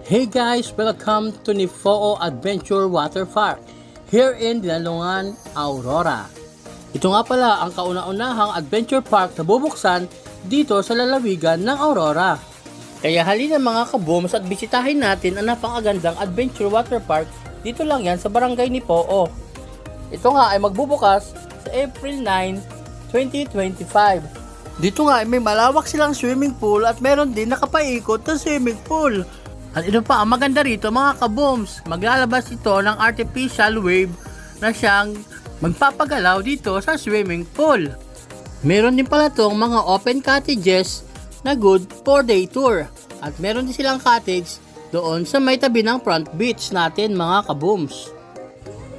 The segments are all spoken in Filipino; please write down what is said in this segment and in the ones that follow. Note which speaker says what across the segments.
Speaker 1: Hey guys! Welcome to Nifoo Adventure Water Park here in Dinalungan, Aurora. Ito nga pala ang kauna-unahang adventure park na bubuksan dito sa lalawigan ng Aurora. Kaya halina mga kabooms at bisitahin natin ang napakagandang adventure water park dito lang yan sa barangay Nifoo. Ito nga ay magbubukas sa April 9, 2025. Dito nga ay may malawak silang swimming pool at meron din nakapaikot na swimming pool. At ito pa ang maganda rito mga kabooms, maglalabas ito ng artificial wave na siyang magpapagalaw dito sa swimming pool. Meron din pala itong mga open cottages na good for day tour. At meron din silang cottage doon sa may tabi ng front beach natin mga kabooms.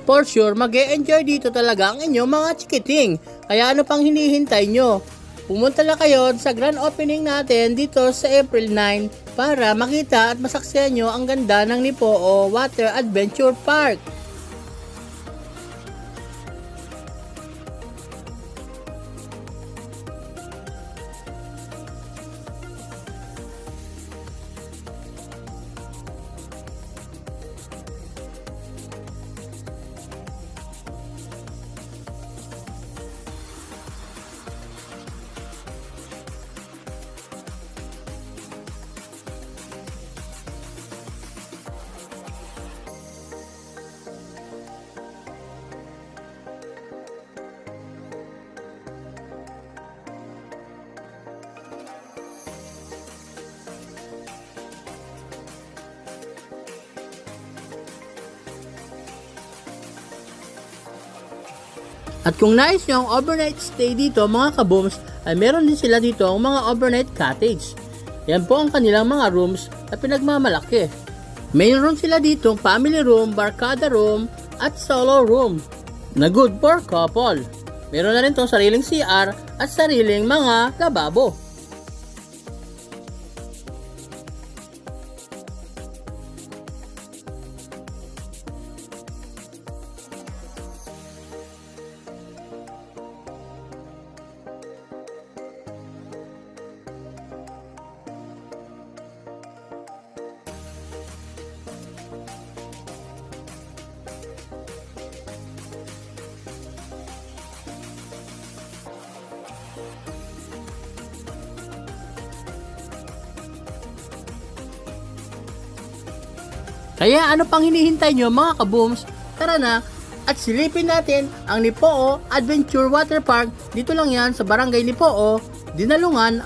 Speaker 1: For sure, mag-e-enjoy dito talaga ang inyong mga chikiting. Kaya ano pang hinihintay nyo? Pumunta na kayo sa grand opening natin dito sa April 9 para makita at masaksihan nyo ang ganda ng Nifoo Water Adventure Park. At kung nais nyo ang overnight stay dito mga kabooms, ay meron din sila dito ang mga overnight cottage. Yan po ang kanilang mga rooms na pinagmamalaki. Mayroon sila dito family room, barkada room, at solo room na good for couple. Meron na rin itong sariling CR at sariling mga lababo. Kaya ano pang hinihintay nyo mga kabooms? Tara na at silipin natin ang Nifoo Adventure Water Park. Dito lang yan sa barangay Nifoo, Dinalungan,